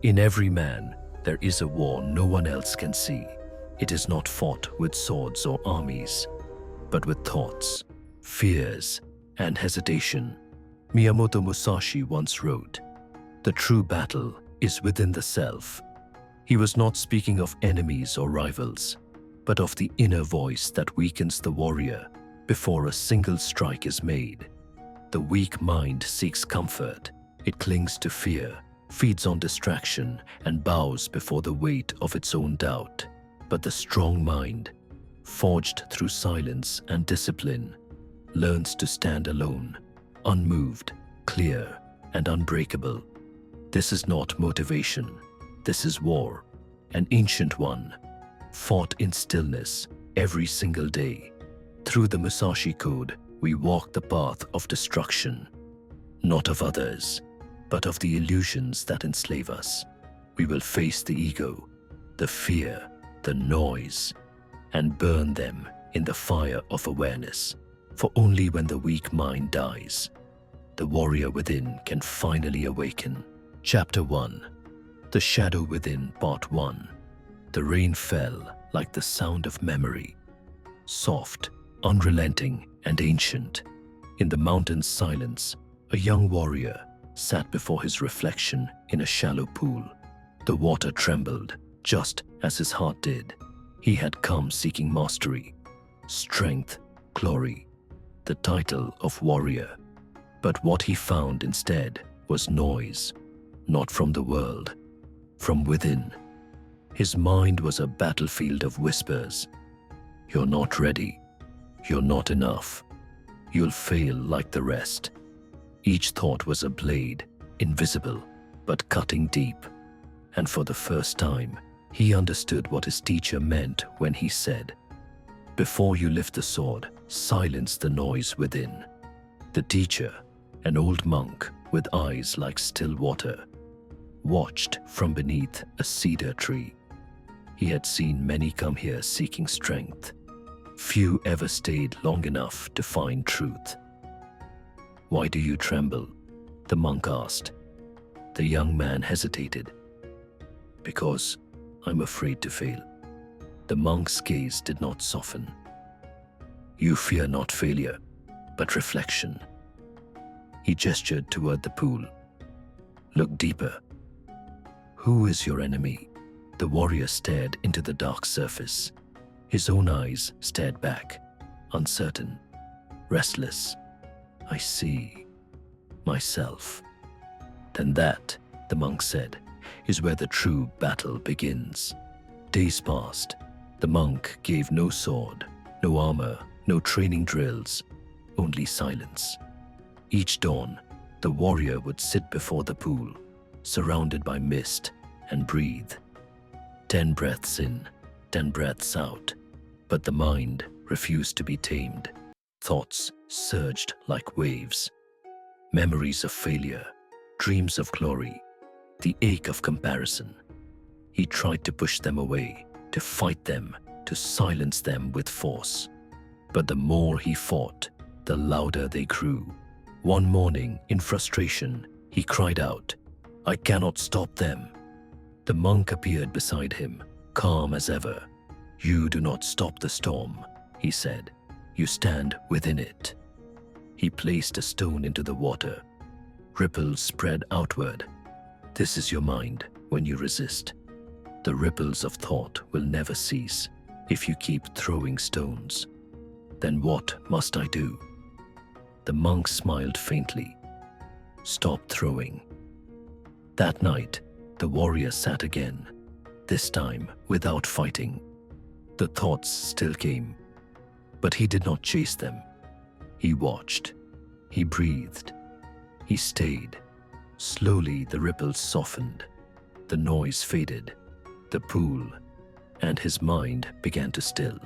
In every man, there is a war no one else can see. It is not fought with swords or armies, but with thoughts, fears, and hesitation. Miyamoto Musashi once wrote, "The true battle is within the self." He was not speaking of enemies or rivals, but of the inner voice that weakens the warrior before a single strike is made. The weak mind seeks comfort. It clings to fear, feeds on distraction, and bows before the weight of its own doubt. But the strong mind, forged through silence and discipline, learns to stand alone, unmoved, clear, and unbreakable. This is not motivation. This is war, an ancient one, fought in stillness every single day. Through the Musashi Code, we walk the path of destruction, not of others, but of the illusions that enslave us. We will face the ego, the fear, the noise, and burn them in the fire of awareness. For only when the weak mind dies, the warrior within can finally awaken. Chapter 1. The Shadow Within, Part 1. The rain fell like the sound of memory, soft, unrelenting, and ancient. In the mountain's silence, a young warrior sat before his reflection in a shallow pool. The water trembled, just as his heart did. He had come seeking mastery, strength, glory, the title of warrior. But what he found instead was noise, not from the world, from within. His mind was a battlefield of whispers. You're not ready. You're not enough. You'll fail like the rest. Each thought was a blade, invisible, but cutting deep. And for the first time, he understood what his teacher meant when he said, "Before you lift the sword, silence the noise within." The teacher, an old monk with eyes like still water, watched from beneath a cedar tree. He had seen many come here seeking strength. Few ever stayed long enough to find truth. "Why do you tremble?" the monk asked. The young man hesitated. "Because I'm afraid to fail." The monk's gaze did not soften. "You fear not failure, but reflection." He gestured toward the pool. "Look deeper." "Who is your enemy?" The warrior stared into the dark surface. His own eyes stared back, uncertain, restless. "I see myself." "Then that," the monk said, "is where the true battle begins." Days passed. The monk gave no sword, no armor, no training drills, only silence. Each dawn, the warrior would sit before the pool, surrounded by mist, and breathe. 10 breaths in, 10 breaths out. But the mind refused to be tamed. Thoughts surged like waves. Memories of failure, dreams of glory, the ache of comparison. He tried to push them away, to fight them, to silence them with force. But the more he fought, the louder they grew. One morning, in frustration, he cried out, "I cannot stop them." The monk appeared beside him, calm as ever. "You do not stop the storm," he said. "You stand within it." He placed a stone into the water. Ripples spread outward. This is your mind when you resist. The ripples of thought will never cease if you keep throwing stones. Then what must I do? The monk smiled faintly. Stop throwing. That night, the warrior sat again, this time without fighting. The thoughts still came, but he did not chase them. He watched. He breathed. He stayed. Slowly the ripples softened. The noise faded. The pool and his mind began to still.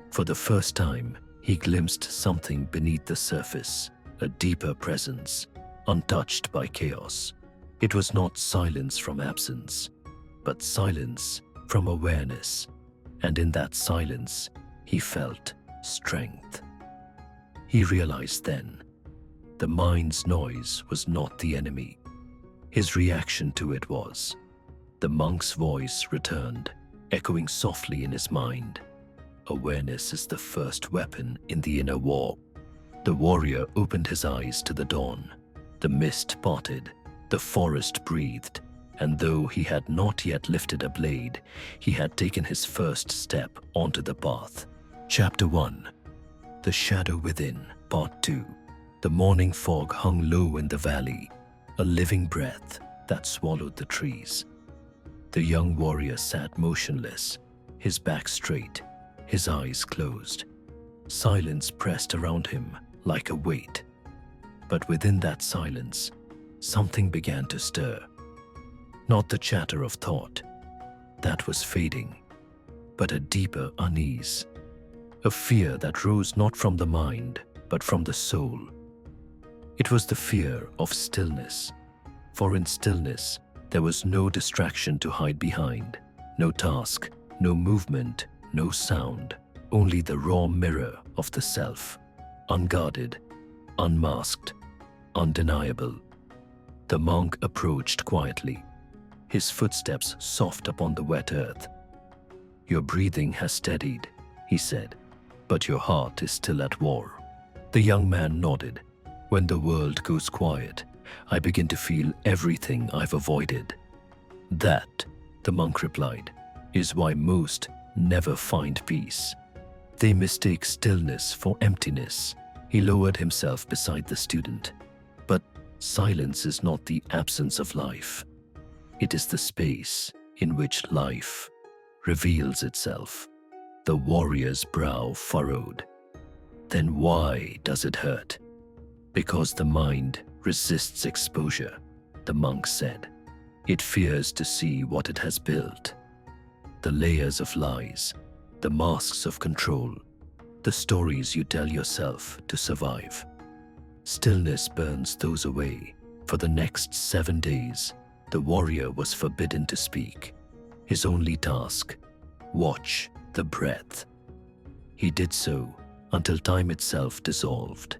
For the first time, he glimpsed something beneath the surface, a deeper presence, untouched by chaos. It was not silence from absence, but silence from awareness. And in that silence, he felt strength. He realized then, the mind's noise was not the enemy. His reaction to it was. The monk's voice returned, echoing softly in his mind. Awareness is the first weapon in the inner war. The warrior opened his eyes to the dawn. The mist parted, the forest breathed, and though he had not yet lifted a blade, he had taken his first step onto the path. Chapter 1. The Shadow Within, Part 2. The morning fog hung low in the valley, a living breath that swallowed the trees. The young warrior sat motionless, his back straight, his eyes closed. Silence pressed around him like a weight. But within that silence, something began to stir. Not the chatter of thought, that was fading, but a deeper unease, a fear that rose not from the mind, but from the soul. It was the fear of stillness, for in stillness there was no distraction to hide behind, no task, no movement, no sound, only the raw mirror of the self, unguarded, unmasked, undeniable. The monk approached quietly, his footsteps soft upon the wet earth. "Your breathing has steadied," he said, "but your heart is still at war." The young man nodded. "When the world goes quiet, I begin to feel everything I've avoided." "That," the monk replied, "is why most never find peace. They mistake stillness for emptiness." He lowered himself beside the student. "But silence is not the absence of life. It is the space in which life reveals itself." The warrior's brow furrowed. "Then why does it hurt?" "Because the mind resists exposure," the monk said. "It fears to see what it has built. The layers of lies, the masks of control, the stories you tell yourself to survive. Stillness burns those away. For the next 7 days, the warrior was forbidden to speak. His only task, watch the breath. He did so until time itself dissolved.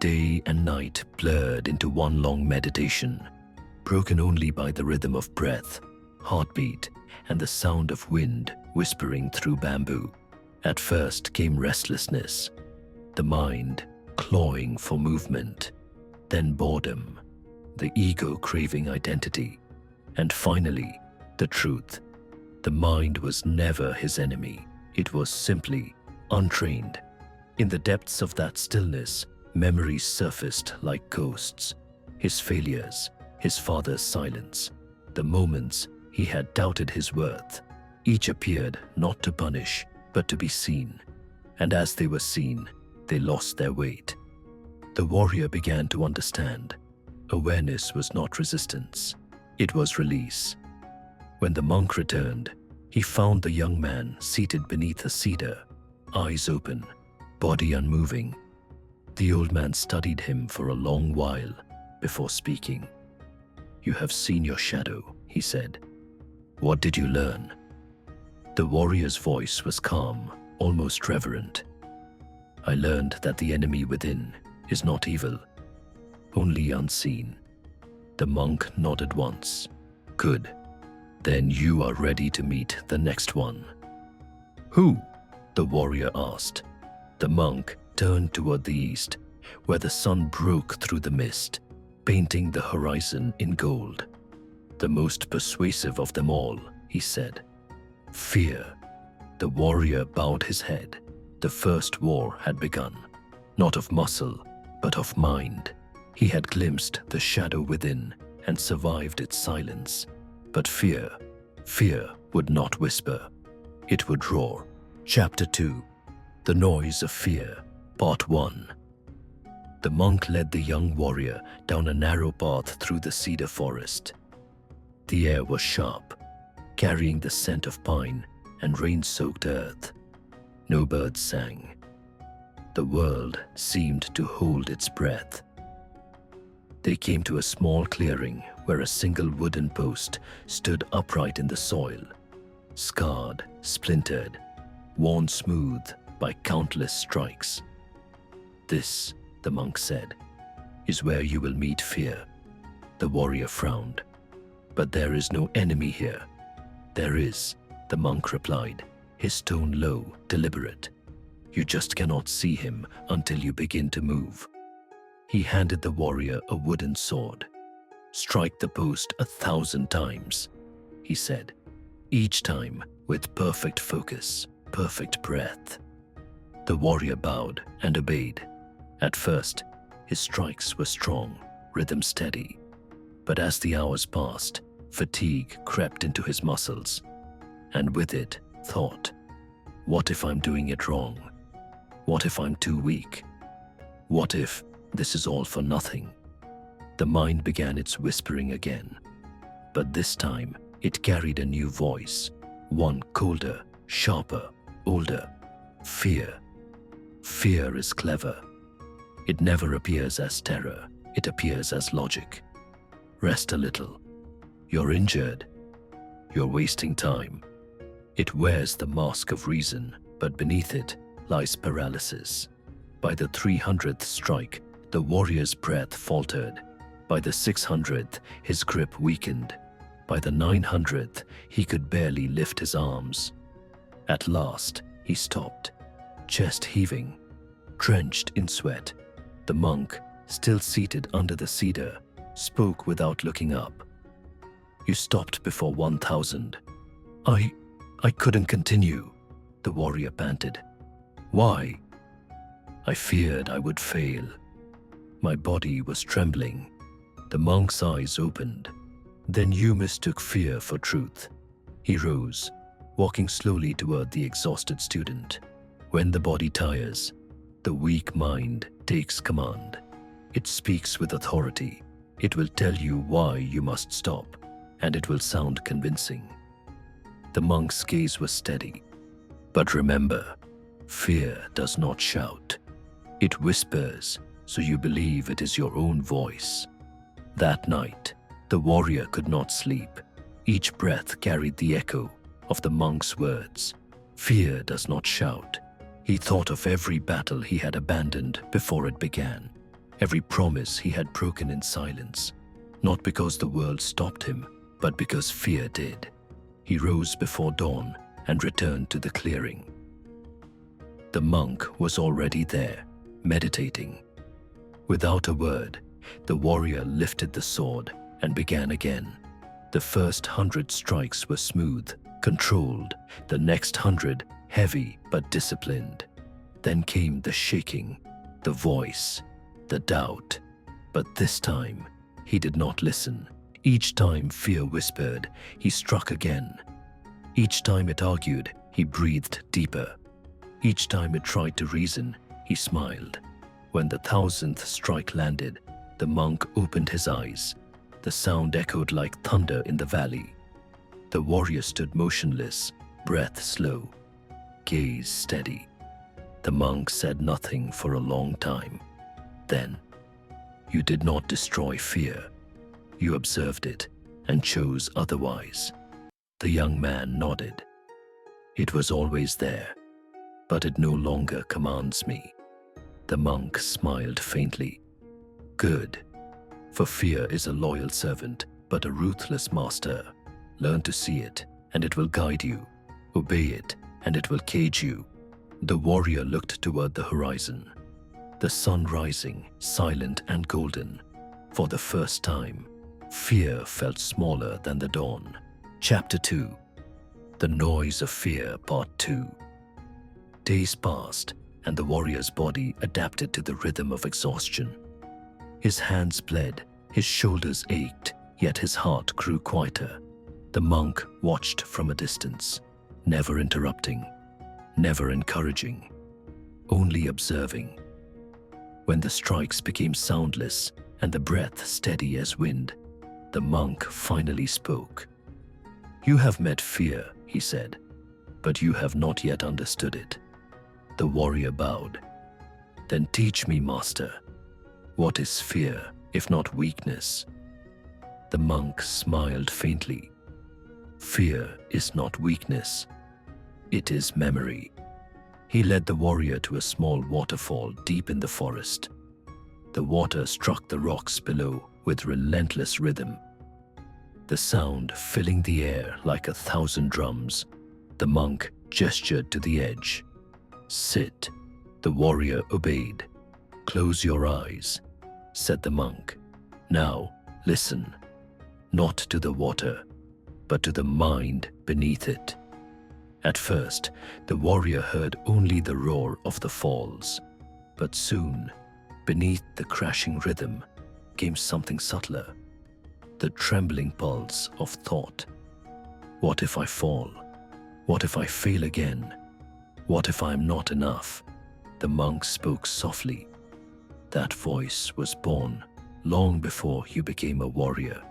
Day and night blurred into one long meditation, broken only by the rhythm of breath, heartbeat, and the sound of wind whispering through bamboo. At first came restlessness, the mind clawing for movement, then boredom, the ego craving identity, and finally, the truth. The mind was never his enemy. It was simply untrained. In the depths of that stillness, memories surfaced like ghosts. His failures, his father's silence, the moments he had doubted his worth. Each appeared not to punish, but to be seen. And as they were seen, they lost their weight. The warrior began to understand. Awareness was not resistance. It was release. When the monk returned, he found the young man seated beneath a cedar, eyes open, body unmoving. The old man studied him for a long while before speaking. "You have seen your shadow," he said. "What did you learn?" The warrior's voice was calm, almost reverent. "I learned that the enemy within is not evil, only unseen." The monk nodded once. "Good. Then you are ready to meet the next one." "Who?" the warrior asked. The monk turned toward the east, where the sun broke through the mist, painting the horizon in gold. "The most persuasive of them all," he said. "Fear." The warrior bowed his head. The first war had begun, not of muscle, but of mind. He had glimpsed the shadow within and survived its silence. But fear would not whisper. It would roar. Chapter 2. The Noise of Fear, Part 1. The monk led the young warrior down a narrow path through the cedar forest. The air was sharp, carrying the scent of pine and rain-soaked earth. No birds sang. The world seemed to hold its breath. They came to a small clearing where a single wooden post stood upright in the soil, scarred, splintered, worn smooth by countless strikes. "This," the monk said, "is where you will meet fear." The warrior frowned. "But there is no enemy here," "There is," the monk replied, his tone low, deliberate. "You just cannot see him until you begin to move." He handed the warrior a wooden sword. "Strike the post 1,000 times," he said, "each time with perfect focus, perfect breath." The warrior bowed and obeyed. At first, his strikes were strong, rhythm steady. But as the hours passed, fatigue crept into his muscles, and with it, thought, "What if I'm doing it wrong? What if I'm too weak? What if this is all for nothing?" The mind began its whispering again, but this time it carried a new voice, one colder, sharper, older. Fear. Fear is clever. It never appears as terror, it appears as logic. Rest a little. You're injured. You're wasting time. It wears the mask of reason, but beneath it lies paralysis. By the 300th strike, the warrior's breath faltered. By the 600th, his grip weakened. By the 900th, he could barely lift his arms. At last, he stopped, chest heaving, drenched in sweat. The monk, still seated under the cedar, spoke without looking up. "You stopped before 1,000. I couldn't continue," the warrior panted. "Why?" "I feared I would fail." My body was trembling. The monk's eyes opened. "Then you mistook fear for truth." He rose, walking slowly toward the exhausted student. When the body tires, the weak mind takes command. It speaks with authority. It will tell you why you must stop, and it will sound convincing. The monk's gaze was steady. "But remember, fear does not shout. It whispers, so you believe it is your own voice." That night, the warrior could not sleep. Each breath carried the echo of the monk's words. Fear does not shout. He thought of every battle he had abandoned before it began, every promise he had broken in silence, not because the world stopped him, but because fear did. He rose before dawn and returned to the clearing. The monk was already there, meditating. Without a word, the warrior lifted the sword and began again. The first 100 strikes were smooth, controlled, the next 100 heavy but disciplined. Then came the shaking, the voice, the doubt. But this time, he did not listen. Each time fear whispered, he struck again. Each time it argued, he breathed deeper. Each time it tried to reason, he smiled. When the 1,000th strike landed, the monk opened his eyes. The sound echoed like thunder in the valley. The warrior stood motionless, breath slow, gaze steady. The monk said nothing for a long time. Then, "You did not destroy fear. You observed it and chose otherwise." The young man nodded. "It was always there, but it no longer commands me." The monk smiled faintly. "Good, for fear is a loyal servant, but a ruthless master. Learn to see it, and it will guide you. Obey it, and it will cage you." The warrior looked toward the horizon. The sun rising, silent and golden. For the first time, fear felt smaller than the dawn. Chapter 2. The Noise of Fear, Part 2. Days passed, and the warrior's body adapted to the rhythm of exhaustion. His hands bled, his shoulders ached, yet his heart grew quieter. The monk watched from a distance, never interrupting, never encouraging, only observing. When the strikes became soundless and the breath steady as wind, the monk finally spoke. "You have met fear," he said, "but you have not yet understood it." The warrior bowed. "Then teach me, master. What is fear, if not weakness?" The monk smiled faintly. "Fear is not weakness. It is memory." He led the warrior to a small waterfall deep in the forest. The water struck the rocks below with relentless rhythm. the sound filling the air like 1,000 drums. The monk gestured to the edge. "Sit." The warrior obeyed. "Close your eyes," said the monk. "Now listen, not to the water, but to the mind beneath it." At first, the warrior heard only the roar of the falls, but soon, beneath the crashing rhythm, came something subtler, the trembling pulse of thought. What if I fall? What if I fail again? What if I am not enough? The monk spoke softly. That voice was born long before you became a warrior.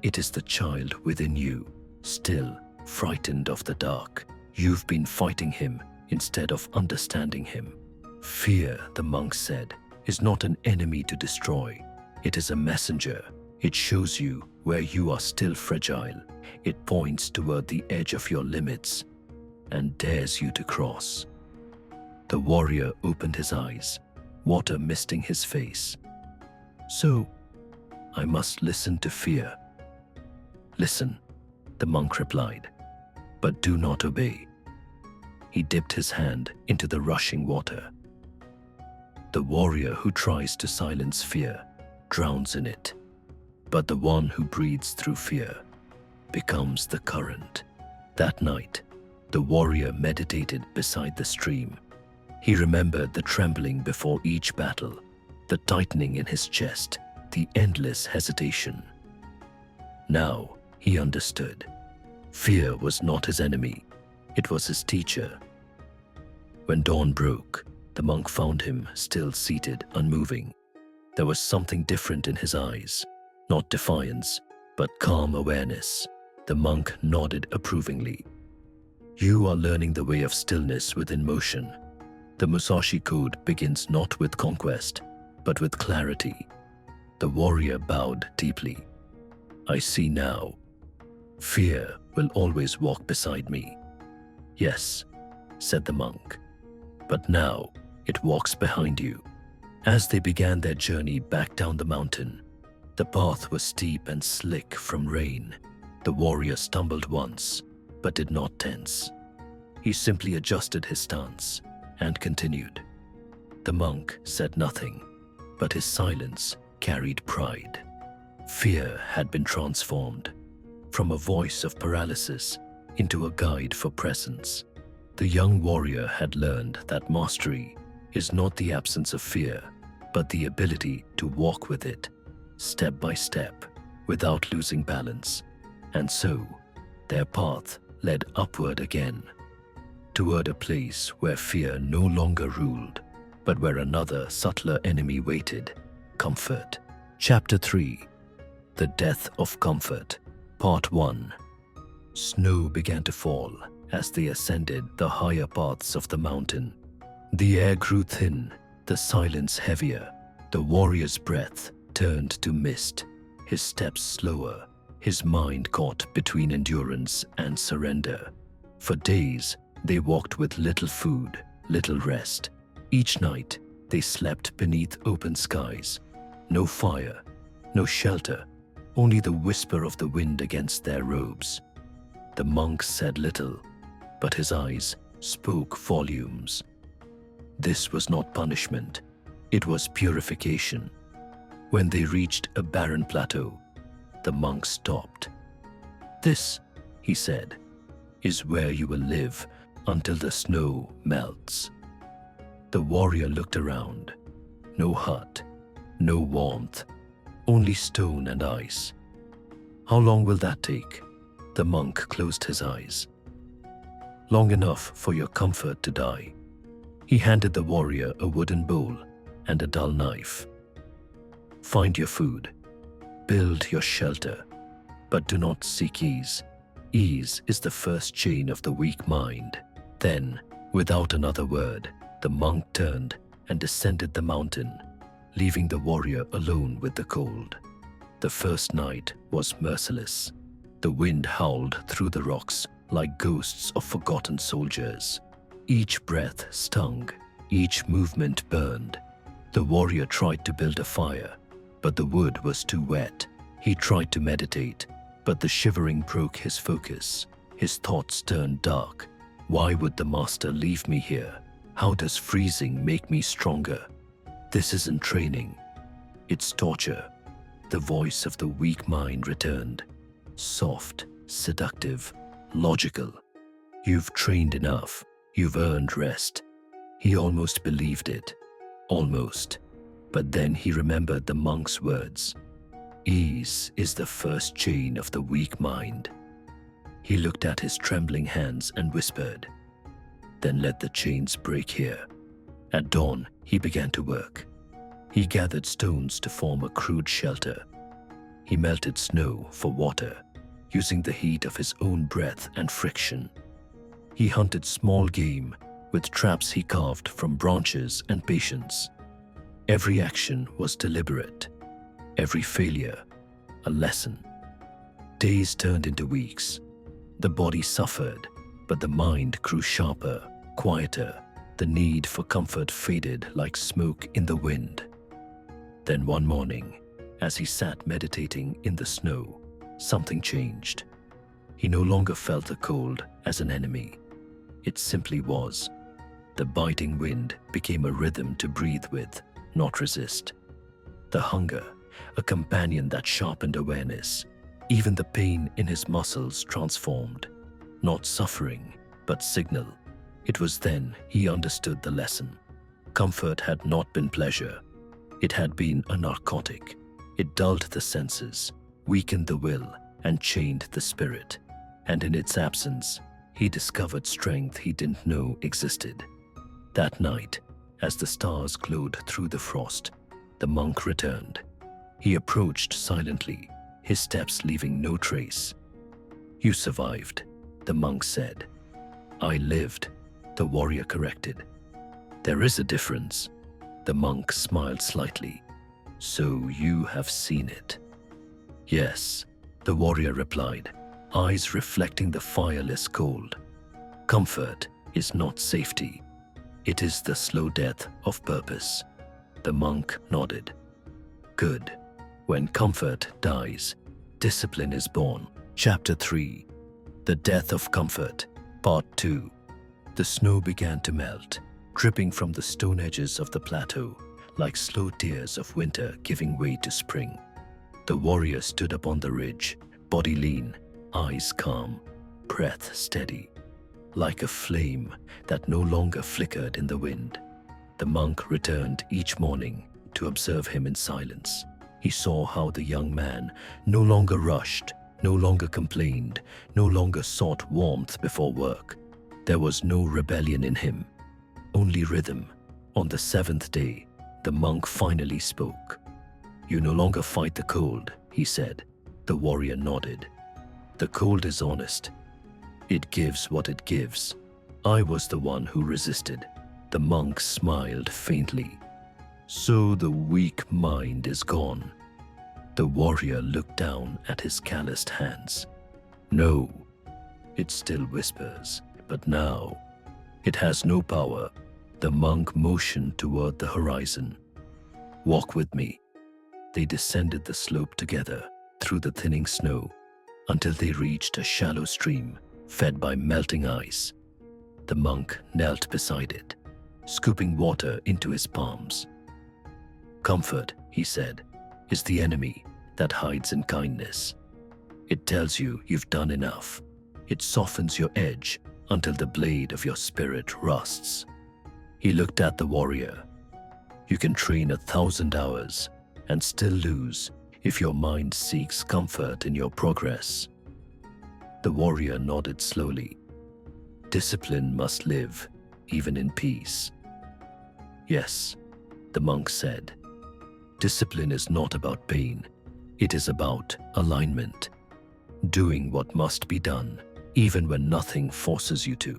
It is the child within you, still frightened of the dark. You've been fighting him instead of understanding him. Fear, the monk said, is not an enemy to destroy. It is a messenger. It shows you where you are still fragile. It points toward the edge of your limits and dares you to cross. The warrior opened his eyes, water misting his face. "So, I must listen to fear." "Listen," the monk replied, "but do not obey." He dipped his hand into the rushing water. The warrior who tries to silence fear drowns in it, but the one who breathes through fear becomes the current. That night, the warrior meditated beside the stream. He remembered the trembling before each battle, the tightening in his chest, the endless hesitation. Now he understood. Fear was not his enemy, it was his teacher. When dawn broke, the monk found him still seated, unmoving. There was something different in his eyes, not defiance, but calm awareness. The monk nodded approvingly. "You are learning the way of stillness within motion. The Musashi Code begins not with conquest, but with clarity." The warrior bowed deeply. "I see now. Fear will always walk beside me." "Yes," said the monk, "but now it walks behind you." As they began their journey back down the mountain, the path was steep and slick from rain. The warrior stumbled once, but did not tense. He simply adjusted his stance and continued. The monk said nothing, but his silence carried pride. Fear had been transformed from a voice of paralysis into a guide for presence. The young warrior had learned that mastery is not the absence of fear, but the ability to walk with it, step by step, without losing balance. And so, their path led upward again, toward a place where fear no longer ruled, but where another subtler enemy waited: comfort. Chapter 3: The Death of Comfort. Part 1. Snow began to fall as they ascended the higher paths of the mountain. The air grew thin, the silence heavier. The warrior's breath turned to mist, his steps slower, his mind caught between endurance and surrender. For days, they walked with little food, little rest. Each night, they slept beneath open skies. No fire, no shelter, only the whisper of the wind against their robes. The monk said little, but his eyes spoke volumes. This was not punishment, it was purification. When they reached a barren plateau, the monk stopped. "This," he said, "is where you will live until the snow melts." The warrior looked around. No hut, no warmth, only stone and ice. "How long will that take?" The monk closed his eyes. "Long enough for your comfort to die." He handed the warrior a wooden bowl and a dull knife. "Find your food. Build your shelter, but do not seek ease. Ease is the first chain of the weak mind." Then, without another word, the monk turned and descended the mountain, leaving the warrior alone with the cold. The first night was merciless. The wind howled through the rocks like ghosts of forgotten soldiers. Each breath stung, each movement burned. The warrior tried to build a fire, but the wood was too wet. He tried to meditate, But the shivering broke his focus. His thoughts turned dark. Why would the master leave me here? How does freezing make me stronger? This isn't training. It's torture. The voice of the weak mind returned. Soft, seductive, logical. You've trained enough. You've earned rest. He almost believed it. Almost. But then he remembered the monk's words. Ease is the first chain of the weak mind. He looked at his trembling hands and whispered, "Then let the chains break here." At dawn, he began to work. He gathered stones to form a crude shelter. He melted snow for water, using the heat of his own breath and friction. He hunted small game with traps he carved from branches and patience. Every action was deliberate. Every failure, a lesson. Days turned into weeks. The body suffered, but the mind grew sharper, quieter. The need for comfort faded like smoke in the wind. Then one morning, as he sat meditating in the snow, something changed. He no longer felt the cold as an enemy. It simply was. The biting wind became a rhythm to breathe with, not resist. The hunger, a companion that sharpened awareness. Even the pain in his muscles transformed. Not suffering, but signal. It was then he understood the lesson. Comfort had not been pleasure. It had been a narcotic. It dulled the senses, weakened the will, and chained the spirit. And in its absence, he discovered strength he didn't know existed. That night, as the stars glowed through the frost, the monk returned. He approached silently, his steps leaving no trace. "You survived," the monk said. "I lived," the warrior corrected. "There is a difference." The monk smiled slightly. "So you have seen it." "Yes," the warrior replied, eyes reflecting the fireless cold. "Comfort is not safety. It is the slow death of purpose." The monk nodded. "Good. When comfort dies, discipline is born." Chapter 3. The Death of Comfort, Part 2. The snow began to melt, dripping from the stone edges of the plateau, like slow tears of winter giving way to spring. The warrior stood up on the ridge, body lean, eyes calm, breath steady, like a flame that no longer flickered in the wind. The monk returned each morning to observe him in silence. He saw how the young man no longer rushed, no longer complained, no longer sought warmth before work. There was no rebellion in him, only rhythm. On the 7th day, the monk finally spoke. "You no longer fight the cold," he said. The warrior nodded. "The cold is honest. It gives what it gives. I was the one who resisted." The monk smiled faintly. "So the weak mind is gone." The warrior looked down at his calloused hands. "No, it still whispers, but now it has no power." The monk motioned toward the horizon. "Walk with me." They descended the slope together through the thinning snow until they reached a shallow stream fed by melting ice. The monk knelt beside it, scooping water into his palms. "Comfort," he said, "is the enemy that hides in kindness. It tells you you've done enough. It softens your edge until the blade of your spirit rusts." He looked at the warrior. "You can train 1,000 hours and still lose if your mind seeks comfort in your progress." The warrior nodded slowly. "Discipline must live, even in peace." "Yes," the monk said. "Discipline is not about pain. It is about alignment. Doing what must be done, even when nothing forces you to."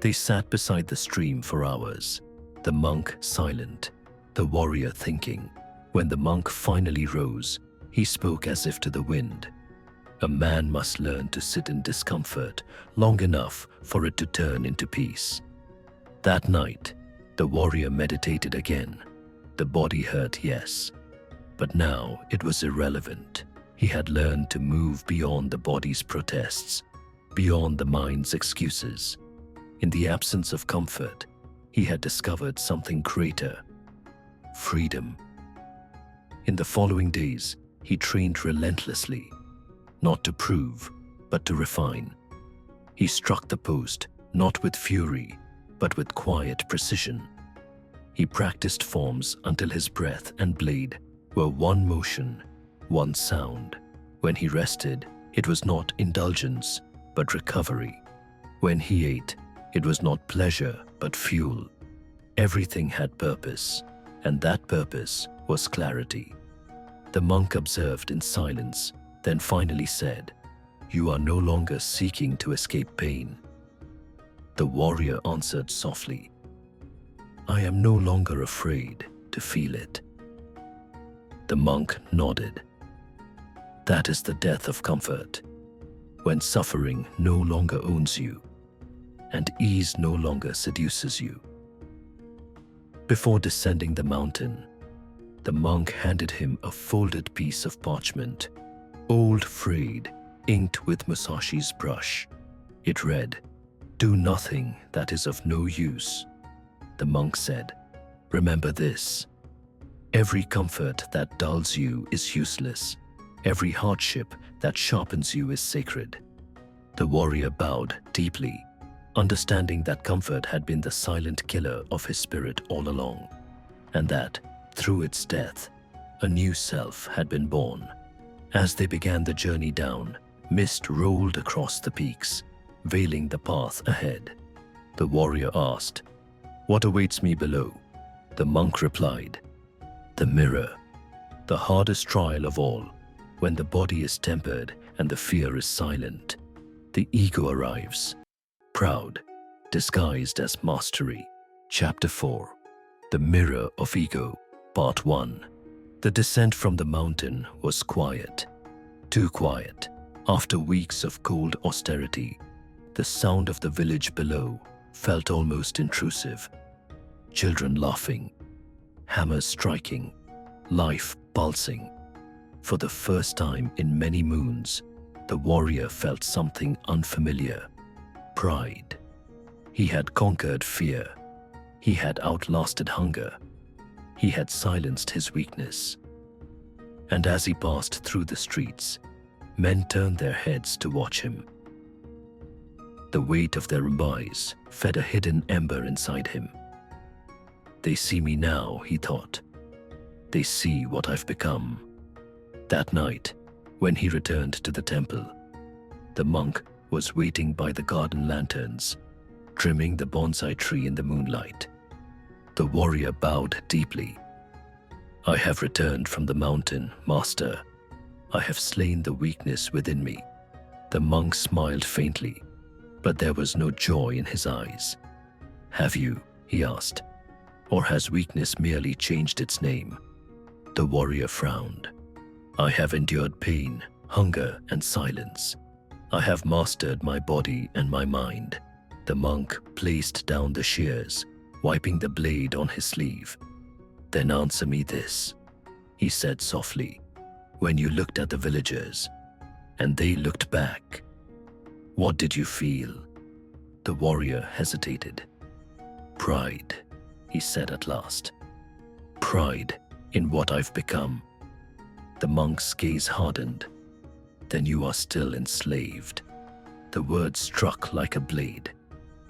They sat beside the stream for hours, the monk silent, the warrior thinking. When the monk finally rose, he spoke as if to the wind. "A man must learn to sit in discomfort long enough for it to turn into peace." That night, the warrior meditated again. The body hurt, yes, but now it was irrelevant. He had learned to move beyond the body's protests, beyond the mind's excuses. In the absence of comfort, he had discovered something greater: freedom. In the following days, he trained relentlessly, not to prove, but to refine. He struck the post, not with fury, but with quiet precision. He practiced forms until his breath and blade were one motion, one sound. When he rested, it was not indulgence, but recovery. When he ate, it was not pleasure, but fuel. Everything had purpose, and that purpose was clarity. The monk observed in silence, then finally said, "You are no longer seeking to escape pain." The warrior answered softly, "I am no longer afraid to feel it." The monk nodded. That is the death of comfort, when suffering no longer owns you, and ease no longer seduces you. Before descending the mountain, the monk handed him a folded piece of parchment, old frayed, inked with Musashi's brush. It read, "Do nothing that is of no use." The monk said, "Remember this. Every comfort that dulls you is useless. Every hardship that sharpens you is sacred." The warrior bowed deeply, understanding that comfort had been the silent killer of his spirit all along, and that, through its death, a new self had been born. As they began the journey down, mist rolled across the peaks, veiling the path ahead. The warrior asked, "What awaits me below?" The monk replied, "The mirror, the hardest trial of all. When the body is tempered and the fear is silent, the ego arrives, proud, disguised as mastery." Chapter 4. The Mirror of Ego, Part 1. The descent from the mountain was quiet. Too quiet. After weeks of cold austerity, the sound of the village below felt almost intrusive. Children laughing, hammers striking, life pulsing. For the first time in many moons, the warrior felt something unfamiliar: pride. He had conquered fear. He had outlasted hunger. He had silenced his weakness. And as he passed through the streets, men turned their heads to watch him. The weight of their eyes fed a hidden ember inside him. "They see me now," he thought. "They see what I've become." That night, when he returned to the temple, the monk was waiting by the garden lanterns, trimming the bonsai tree in the moonlight. The warrior bowed deeply. "I have returned from the mountain, master. I have slain the weakness within me." The monk smiled faintly, but there was no joy in his eyes. "Have you?" he asked. "Or has weakness merely changed its name?" The warrior frowned. "I have endured pain, hunger, and silence. I have mastered my body and my mind." The monk placed down the shears, wiping the blade on his sleeve. "Then answer me this," he said softly. "When you looked at the villagers, and they looked back, what did you feel?" The warrior hesitated. "Pride," he said at last. "Pride in what I've become." The monk's gaze hardened. "Then you are still enslaved." The word struck like a blade.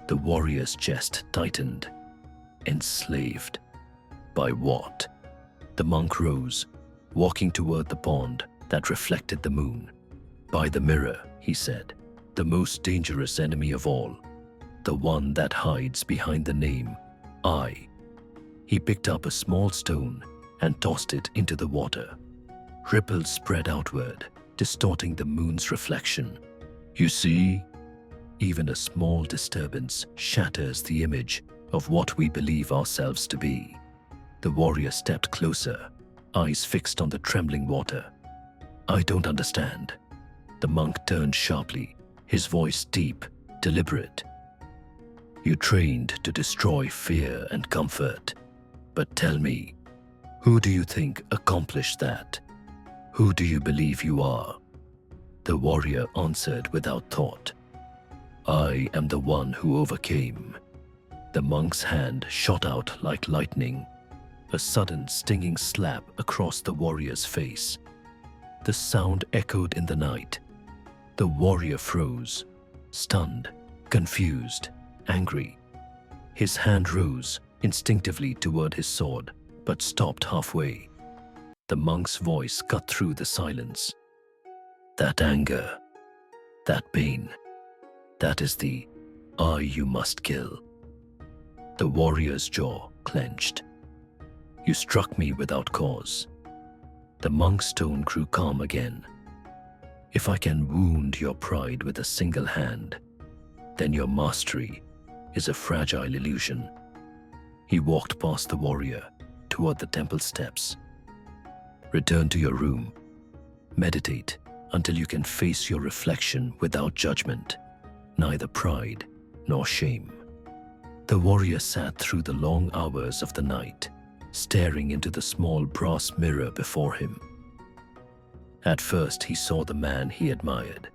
The warrior's chest tightened. Enslaved? By what? The monk rose, walking toward the pond that reflected the moon. "By the mirror," he said, "the most dangerous enemy of all, the one that hides behind the name I." He picked up a small stone and tossed it into the water. Ripples spread outward, distorting the moon's reflection. "You see? Even a small disturbance shatters the image of what we believe ourselves to be." The warrior stepped closer, eyes fixed on the trembling water. "I don't understand." The monk turned sharply, his voice deep, deliberate. "You trained to destroy fear and comfort. But tell me, who do you think accomplished that? "Who do you believe you are?" The warrior answered without thought, "I am the one who overcame." The monk's hand shot out like lightning, a sudden stinging slap across the warrior's face. The sound echoed in the night. The warrior froze, stunned, confused, angry. His hand rose instinctively toward his sword, but stopped halfway. The monk's voice cut through the silence. "That anger, that pain, that is the I you must kill." The warrior's jaw clenched. "You struck me without cause." The monk's tone grew calm again. "If I can wound your pride with a single hand, then your mastery is a fragile illusion." He walked past the warrior toward the temple steps. "Return to your room. Meditate until you can face your reflection without judgment, neither pride nor shame." The warrior sat through the long hours of the night, staring into the small brass mirror before him. At first he saw the man he admired,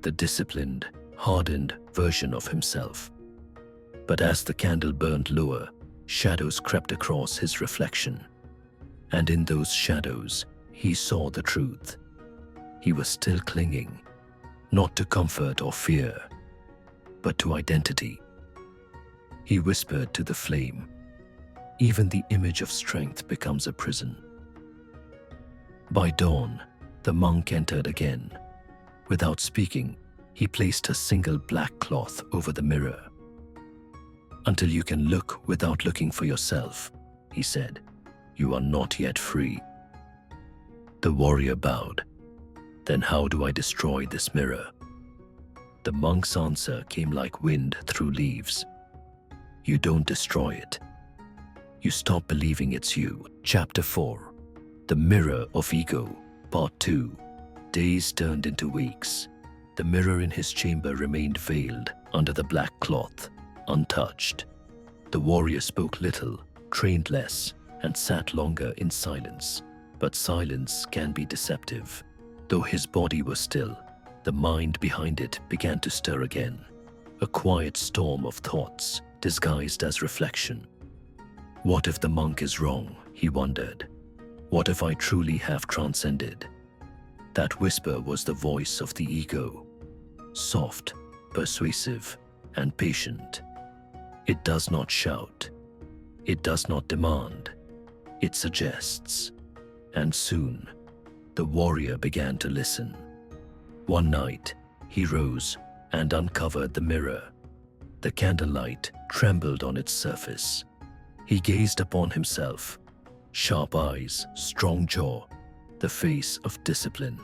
the disciplined, hardened version of himself. But as the candle burned lower, shadows crept across his reflection. And in those shadows, he saw the truth. He was still clinging, not to comfort or fear, but to identity. He whispered to the flame, "Even the image of strength becomes a prison." By dawn, the monk entered again. Without speaking, he placed a single black cloth over the mirror. "Until you can look without looking for yourself," he said, "you are not yet free." The warrior bowed. "Then how do I destroy this mirror?" The monk's answer came like wind through leaves. "You don't destroy it. You stop believing it's you." Chapter 4. The Mirror of Ego, Part 2. Days turned into weeks. The mirror in his chamber remained veiled under the black cloth, untouched. The warrior spoke little, trained less, and sat longer in silence. But silence can be deceptive. Though his body was still, the mind behind it began to stir again. A quiet storm of thoughts, disguised as reflection. What if the monk is wrong, he wondered. What if I truly have transcended? That whisper was the voice of the ego, soft, persuasive, and patient. It does not shout. It does not demand. It suggests. And soon, the warrior began to listen. One night, he rose and uncovered the mirror. The candlelight trembled on its surface. He gazed upon himself, sharp eyes, strong jaw, the face of discipline.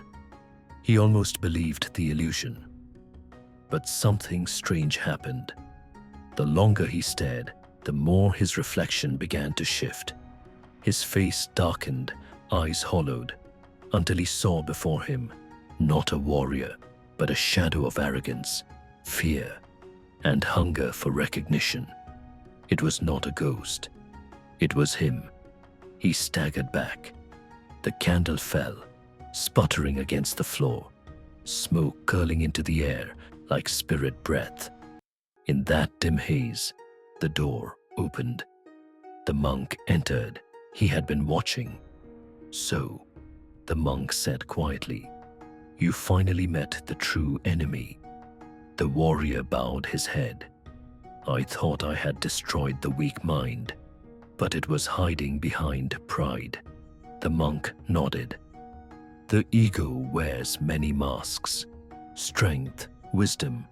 He almost believed the illusion. But something strange happened. The longer he stared, the more his reflection began to shift. His face darkened, eyes hollowed, until he saw before him not a warrior, but a shadow of arrogance, fear, and hunger for recognition. It was not a ghost. It was him. He staggered back. The candle fell, sputtering against the floor, smoke curling into the air like spirit breath. In that dim haze, the door opened. The monk entered. He had been watching. "So," the monk said quietly, "you finally met the true enemy." The warrior bowed his head. "I thought I had destroyed the weak mind, but it was hiding behind pride." The monk nodded. The ego wears many masks: strength, wisdom,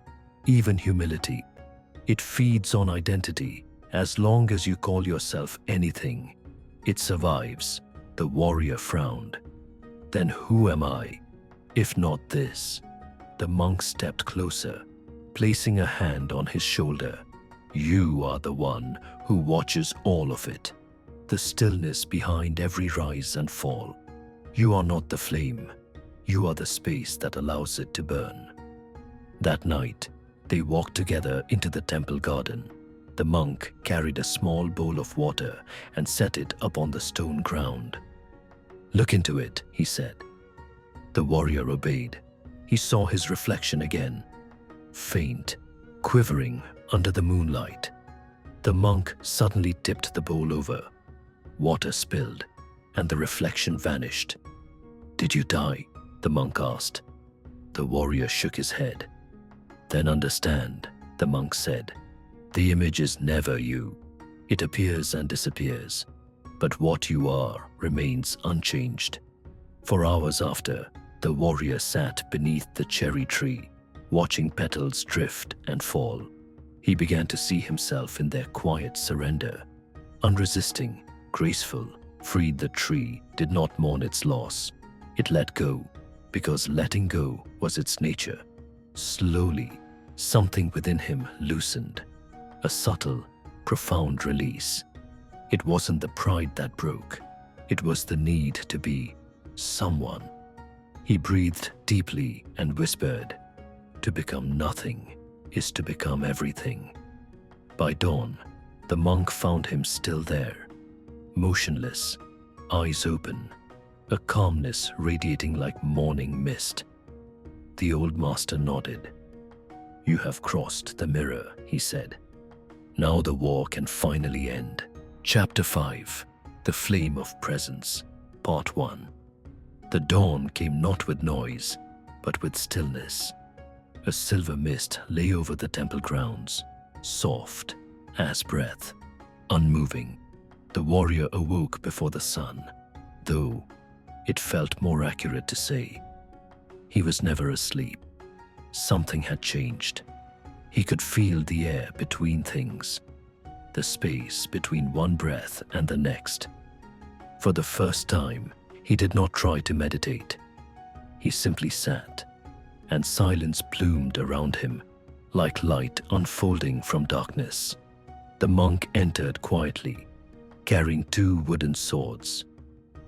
even humility. It feeds on identity. As long as you call yourself anything, it survives. The warrior frowned. "Then who am I, if not this?" The monk stepped closer, placing a hand on his shoulder. "You are the one who watches all of it, the stillness behind every rise and fall. You are not the flame. You are the space that allows it to burn." That night, they walked together into the temple garden. The monk carried a small bowl of water and set it upon the stone ground. "Look into it," he said. The warrior obeyed. He saw his reflection again, faint, quivering under the moonlight. The monk suddenly tipped the bowl over. Water spilled, and the reflection vanished. "Did you die?" the monk asked. The warrior shook his head. "Then understand," the monk said. "The image is never you. It appears and disappears, but what you are remains unchanged." For hours after, the warrior sat beneath the cherry tree, watching petals drift and fall. He began to see himself in their quiet surrender. Unresisting, graceful, freed, the tree did not mourn its loss. It let go, because letting go was its nature. Slowly, something within him loosened, a subtle, profound release. It wasn't the pride that broke. It was the need to be someone. He breathed deeply and whispered, "To become nothing is to become everything." By dawn, the monk found him still there, motionless, eyes open, a calmness radiating like morning mist. The old master nodded. "You have crossed the mirror," he said. "Now the war can finally end." Chapter 5: The Flame of Presence, Part 1. The dawn came not with noise, but with stillness. A silver mist lay over the temple grounds, soft as breath, unmoving. The warrior awoke before the sun, though it felt more accurate to say he was never asleep. Something had changed. He could feel the air between things, the space between one breath and the next. For the first time, he did not try to meditate. He simply sat, and silence bloomed around him, like light unfolding from darkness. The monk entered quietly, carrying 2 wooden swords.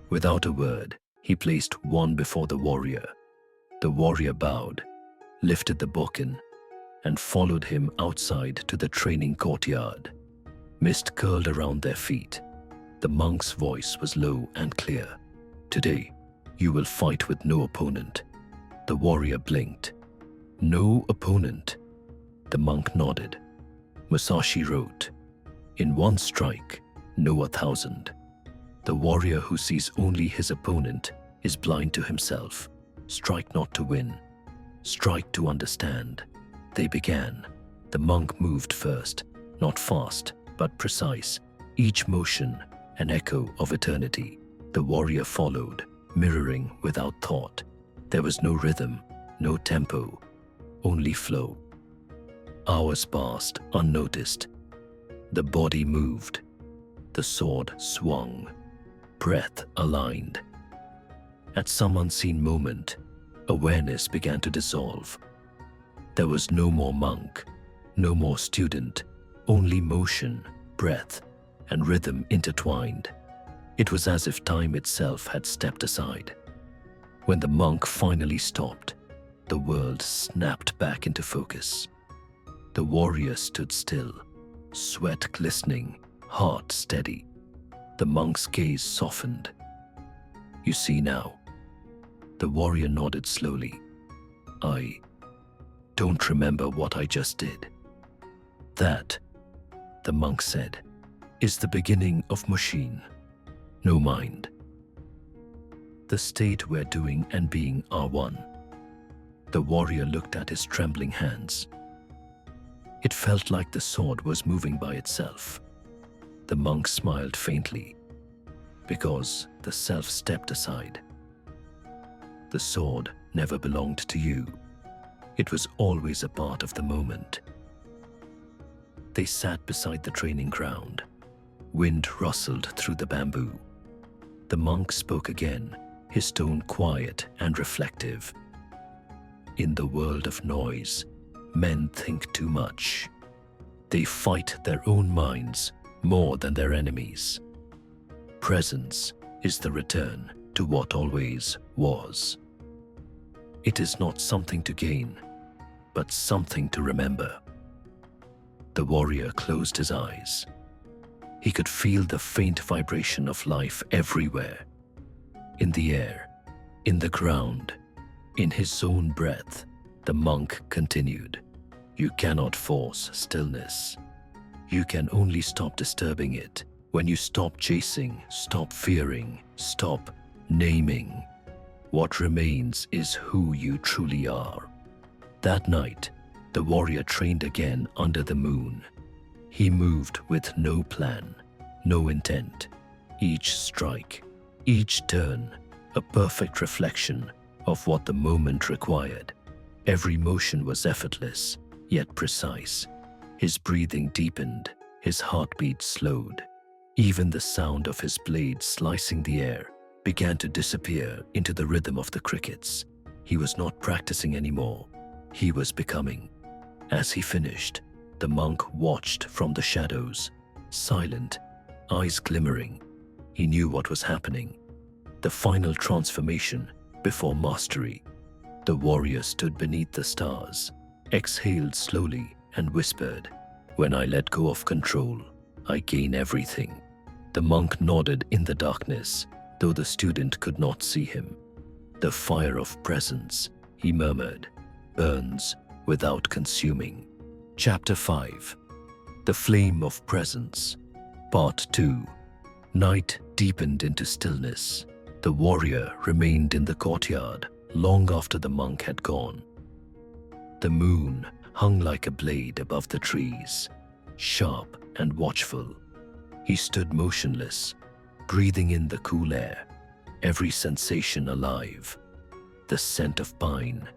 Without a word, he placed one before the warrior. The warrior bowed, lifted the bokken, and followed him outside to the training courtyard. Mist curled around their feet. The monk's voice was low and clear. "Today, you will fight with no opponent." The warrior blinked. "No opponent?" The monk nodded. Musashi wrote, "In one strike, know 1,000. The warrior who sees only his opponent is blind to himself. Strike not to win. Strike to understand." They began. The monk moved first, not fast, but precise, each motion an echo of eternity. The warrior followed, mirroring without thought. There was no rhythm, no tempo, only flow. Hours passed unnoticed. The body moved. The sword swung. Breath aligned. At some unseen moment, awareness began to dissolve. There was no more monk, no more student, only motion, breath, and rhythm intertwined. It was as if time itself had stepped aside. When the monk finally stopped, the world snapped back into focus. The warrior stood still, sweat glistening, heart steady. The monk's gaze softened. "You see now?" The warrior nodded slowly. "I don't remember what I just did." "That," the monk said, "is the beginning of machine. No mind. The state where doing and being are one." The warrior looked at his trembling hands. It felt like the sword was moving by itself. The monk smiled faintly, because the self stepped aside. "The sword never belonged to you. It was always a part of the moment." They sat beside the training ground. Wind rustled through the bamboo. The monk spoke again, his tone quiet and reflective. "In the world of noise, men think too much. They fight their own minds more than their enemies. Presence is the return to what always was. It is not something to gain, but something to remember." The warrior closed his eyes. He could feel the faint vibration of life everywhere. in the air, in the ground, in his own breath. The monk continued, "You cannot force stillness. You can only stop disturbing it when you stop chasing, stop fearing, stop naming. What remains is who you truly are." That night, the warrior trained again under the moon. He moved with no plan, no intent. Each strike, each turn, a perfect reflection of what the moment required. Every motion was effortless, yet precise. His breathing deepened, his heartbeat slowed. Even the sound of his blade slicing the air began to disappear into the rhythm of the crickets. He was not practicing anymore. He was becoming. As he finished, the monk watched from the shadows, silent, eyes glimmering. He knew what was happening. The final transformation before mastery. The warrior stood beneath the stars, exhaled slowly, and whispered, "When I let go of control, I gain everything." The monk nodded in the darkness, though the student could not see him. "The fire of presence," he murmured, "burns without consuming." Chapter 5. The Flame of Presence. Part 2. Night deepened into stillness. The warrior remained in the courtyard long after the monk had gone. The moon hung like a blade above the trees, sharp and watchful. He stood motionless, breathing in the cool air, every sensation alive. The scent of pine,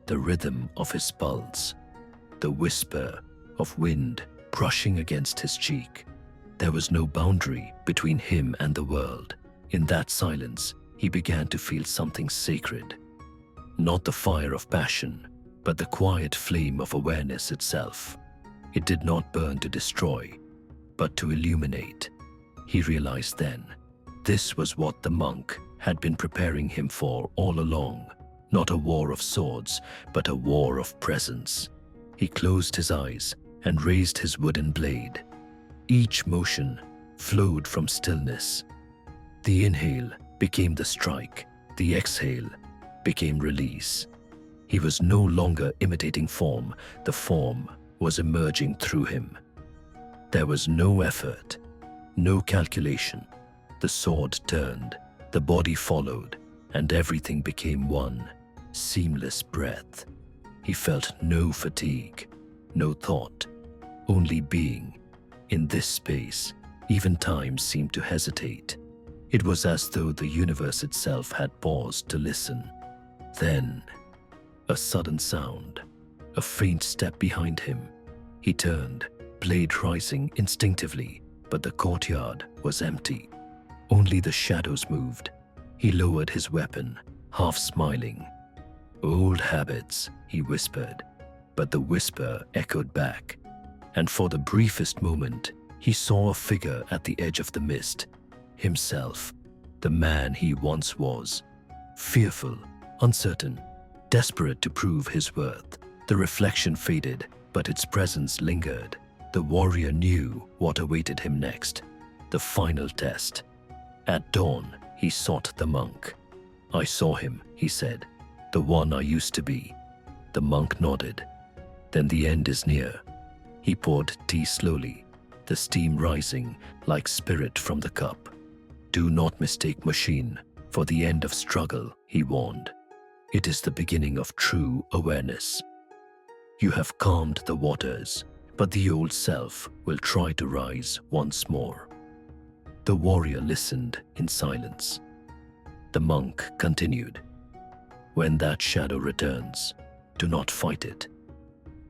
the rhythm of his pulse, the whisper of wind brushing against his cheek. There was no boundary between him and the world. In that silence, he began to feel something sacred. Not the fire of passion, but the quiet flame of awareness itself. It did not burn to destroy, but to illuminate. He realized then, this was what the monk had been preparing him for all along. Not a war of swords, but a war of presence. He closed his eyes and raised his wooden blade. Each motion flowed from stillness. The inhale became the strike, the exhale became release. He was no longer imitating form, the form was emerging through him. There was no effort, no calculation. The sword turned, the body followed, and everything became one seamless breath. He felt no fatigue, no thought, only being. In this space, even time seemed to hesitate. It was as though the universe itself had paused to listen. Then, a sudden sound, a faint step behind him. He turned, blade rising instinctively, but the courtyard was empty. Only the shadows moved. He lowered his weapon, half smiling. "Old habits," he whispered, but the whisper echoed back. And for the briefest moment, he saw a figure at the edge of the mist. Himself, the man he once was. Fearful, uncertain, desperate to prove his worth. The reflection faded, but its presence lingered. The warrior knew what awaited him next. The final test. At dawn, he sought the monk. "I saw him," he said, "the one I used to be." The monk nodded. "Then the end is near." He poured tea slowly, the steam rising like spirit from the cup. "Do not mistake machine for the end of struggle," he warned. "It is the beginning of true awareness. You have calmed the waters, but the old self will try to rise once more." The warrior listened in silence. The monk continued, "When that shadow returns, do not fight it.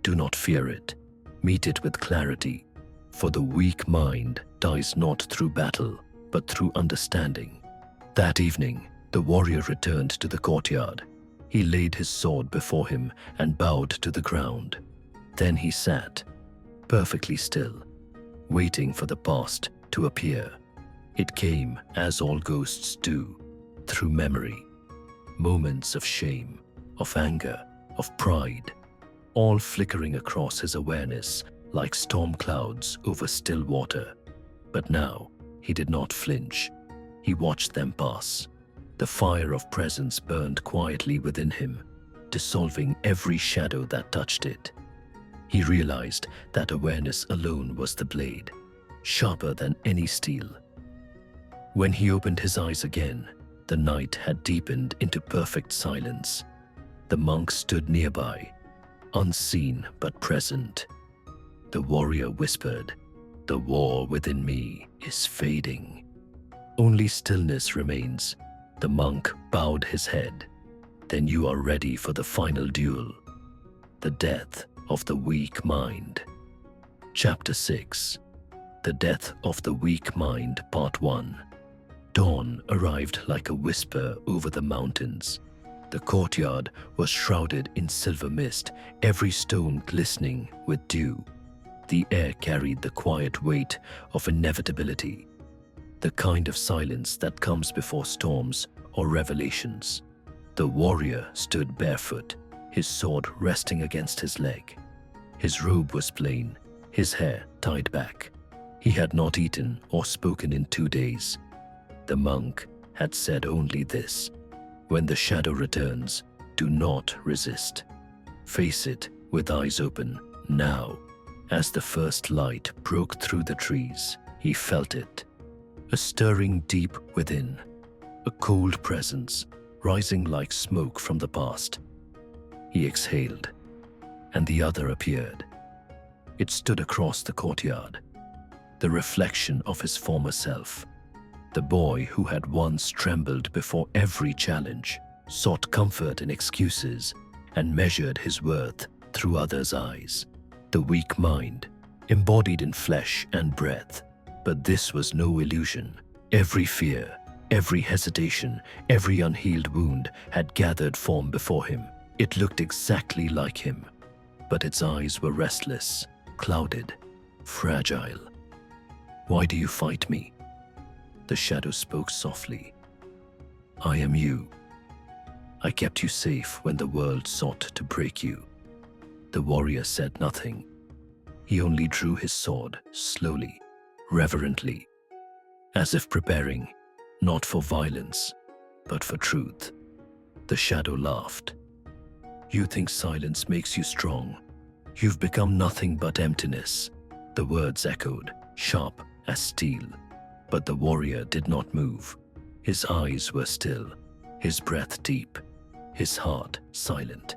Do not fear it. Meet it with clarity, for the weak mind dies not through battle, but through understanding." That evening, the warrior returned to the courtyard. He laid his sword before him and bowed to the ground. Then he sat, perfectly still, waiting for the past to appear. It came as all ghosts do, through memory. Moments of shame, of anger, of pride, all flickering across his awareness like storm clouds over still water. But now, he did not flinch. He watched them pass. The fire of presence burned quietly within him, dissolving every shadow that touched it. He realized that awareness alone was the blade, sharper than any steel. When he opened his eyes again, the night had deepened into perfect silence. The monk stood nearby, unseen but present. The warrior whispered, "The war within me is fading. Only stillness remains." The monk bowed his head. "Then you are ready for the final duel. The death of the weak mind." Chapter 6. The Death of the Weak Mind, Part 1. Dawn arrived like a whisper over the mountains. The courtyard was shrouded in silver mist, every stone glistening with dew. The air carried the quiet weight of inevitability, the kind of silence that comes before storms or revelations. The warrior stood barefoot, his sword resting against his leg. His robe was plain, his hair tied back. He had not eaten or spoken in 2 days. The monk had said only this: "When the shadow returns, do not resist. Face it with eyes open now." As the first light broke through the trees, he felt it. A stirring deep within, a cold presence rising like smoke from the past. He exhaled, and the other appeared. It stood across the courtyard, the reflection of his former self. The boy who had once trembled before every challenge, sought comfort in excuses, and measured his worth through others' eyes. The weak mind, embodied in flesh and breath. But this was no illusion. Every fear, every hesitation, every unhealed wound had gathered form before him. It looked exactly like him, but its eyes were restless, clouded, fragile. "Why do you fight me?" The shadow spoke softly. "I am you. I kept you safe when the world sought to break you." The warrior said nothing. He only drew his sword slowly, reverently, as if preparing not for violence, but for truth. The shadow laughed. "You think silence makes you strong. You've become nothing but emptiness." The words echoed, sharp as steel. But the warrior did not move. His eyes were still, his breath deep, his heart silent.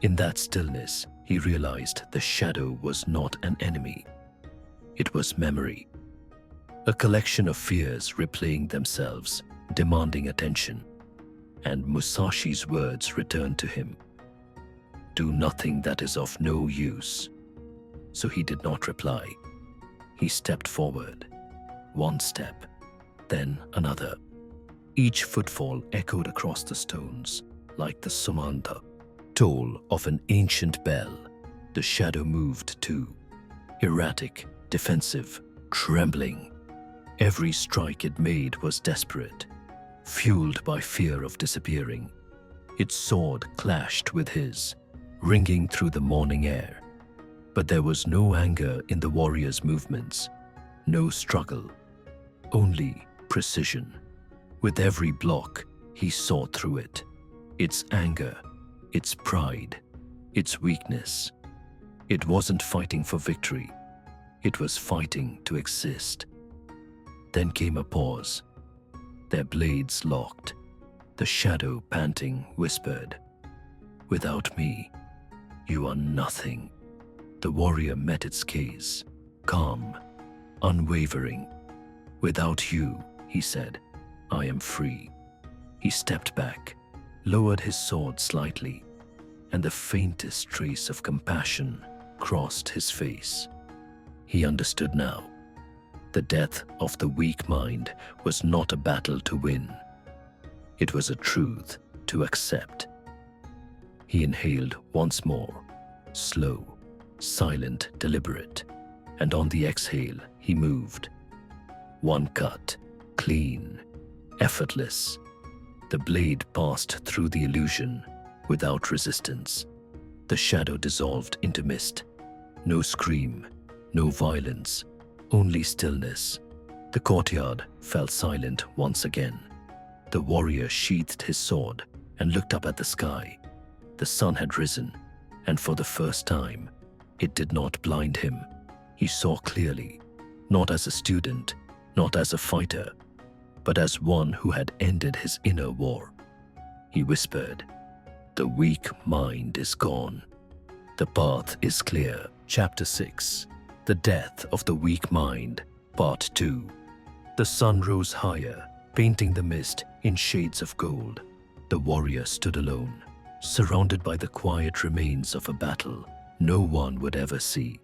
In that stillness, he realized the shadow was not an enemy. It was memory. A collection of fears replaying themselves, demanding attention. And Musashi's words returned to him. "Do nothing that is of no use." So he did not reply. He stepped forward. One step, then another. Each footfall echoed across the stones, like the sumanta, toll of an ancient bell. The shadow moved too, erratic, defensive, trembling. Every strike it made was desperate, fueled by fear of disappearing. Its sword clashed with his, ringing through the morning air. But there was no anger in the warrior's movements, no struggle, only precision. With every block, he saw through it. Its anger, its pride, its weakness. It wasn't fighting for victory. It was fighting to exist. Then came a pause. Their blades locked. The shadow, panting, whispered, "Without me, you are nothing." The warrior met its gaze, calm, unwavering. "Without you," he said, "I am free." He stepped back, lowered his sword slightly, and the faintest trace of compassion crossed his face. He understood now. The death of the weak mind was not a battle to win. It was a truth to accept. He inhaled once more, slow, silent, deliberate, and on the exhale he moved. One cut, clean, effortless. The blade passed through the illusion without resistance. The shadow dissolved into mist. No scream, no violence, only stillness. The courtyard fell silent once again. The warrior sheathed his sword and looked up at the sky. The sun had risen, and for the first time, it did not blind him. He saw clearly, not as a student, not as a fighter, but as one who had ended his inner war. He whispered, "The weak mind is gone. The path is clear." Chapter 6. The Death of the Weak Mind, Part 2. The sun rose higher, painting the mist in shades of gold. The warrior stood alone, surrounded by the quiet remains of a battle no one would ever see.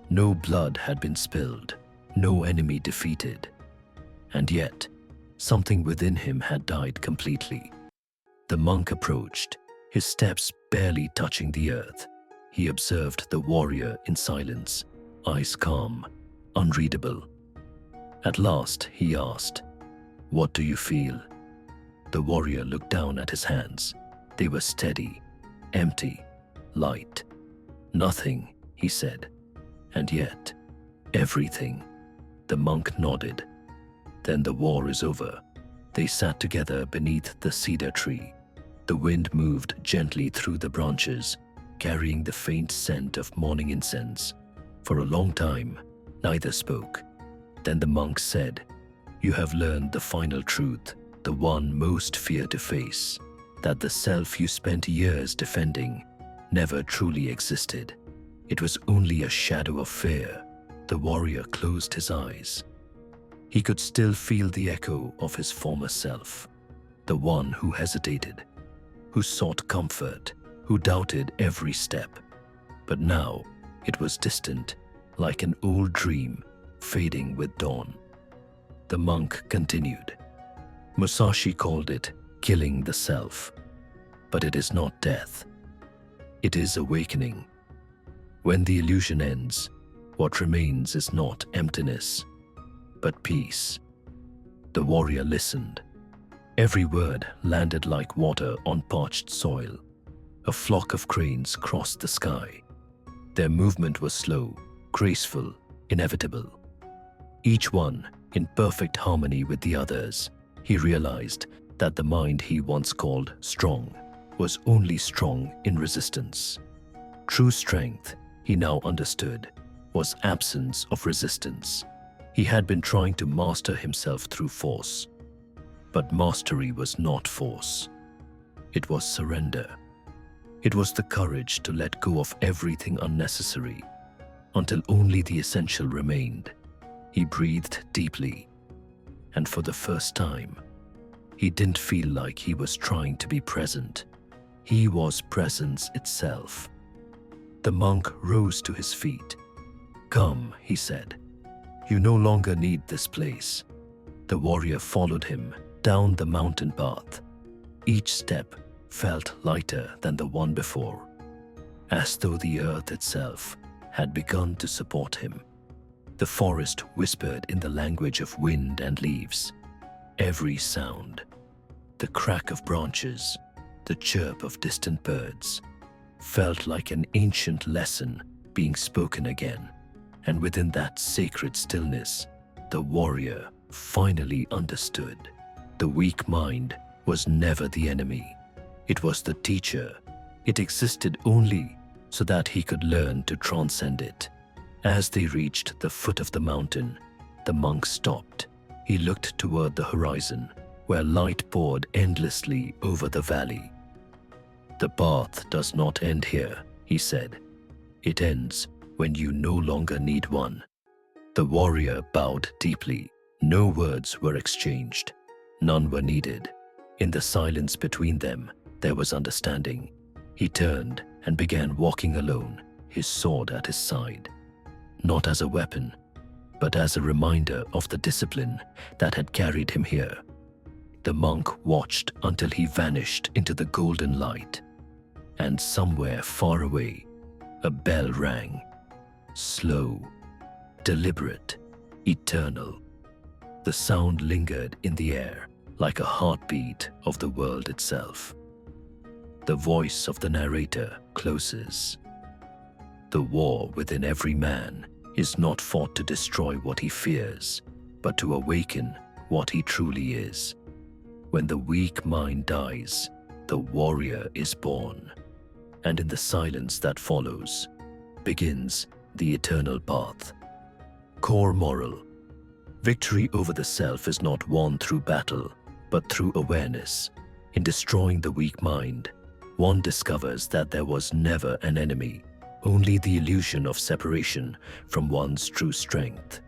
No blood had been spilled, no enemy defeated. And yet, something within him had died completely. The monk approached, his steps barely touching the earth. He observed the warrior in silence, eyes calm, unreadable. At last, he asked, "What do you feel?" The warrior looked down at his hands. They were steady, empty, light. "Nothing," he said. "And yet, everything." The monk nodded. "Then the war is over." They sat together beneath the cedar tree. The wind moved gently through the branches, carrying the faint scent of morning incense. For a long time, neither spoke. Then the monk said, "You have learned the final truth, the one most fear to face, that the self you spent years defending never truly existed. It was only a shadow of fear." The warrior closed his eyes. He could still feel the echo of his former self, the one who hesitated, who sought comfort, who doubted every step. But now it was distant, like an old dream fading with dawn. The monk continued. Musashi called it killing the self. But it is not death. It is awakening. When the illusion ends, what remains is not emptiness, but peace. The warrior listened. Every word landed like water on parched soil. A flock of cranes crossed the sky. Their movement was slow, graceful, inevitable. Each one in perfect harmony with the others. He realized that the mind he once called strong was only strong in resistance. True strength, he now understood, was absence of resistance. He had been trying to master himself through force. But mastery was not force. It was surrender. It was the courage to let go of everything unnecessary until only the essential remained. He breathed deeply, and for the first time, he didn't feel like he was trying to be present. He was presence itself. The monk rose to his feet. "Come," he said. "You no longer need this place." The warrior followed him down the mountain path. Each step felt lighter than the one before, as though the earth itself had begun to support him. The forest whispered in the language of wind and leaves. Every sound, the crack of branches, the chirp of distant birds, felt like an ancient lesson being spoken again. And within that sacred stillness, the warrior finally understood. The weak mind was never the enemy. It was the teacher. It existed only so that he could learn to transcend it. As they reached the foot of the mountain, the monk stopped. He looked toward the horizon, where light poured endlessly over the valley. "The path does not end here," he said. "It ends when you no longer need one." The warrior bowed deeply. No words were exchanged. None were needed. In the silence between them, there was understanding. He turned and began walking alone, his sword at his side. Not as a weapon, but as a reminder of the discipline that had carried him here. The monk watched until he vanished into the golden light. And somewhere far away, a bell rang. Slow, deliberate, eternal. The sound lingered in the air like a heartbeat of the world itself. The voice of the narrator closes. The war within every man is not fought to destroy what he fears, but to awaken what he truly is. When the weak mind dies, the warrior is born. And in the silence that follows, begins the eternal path. Core moral. Victory over the self is not won through battle, but through awareness. In destroying the weak mind, one discovers that there was never an enemy, only the illusion of separation from one's true strength.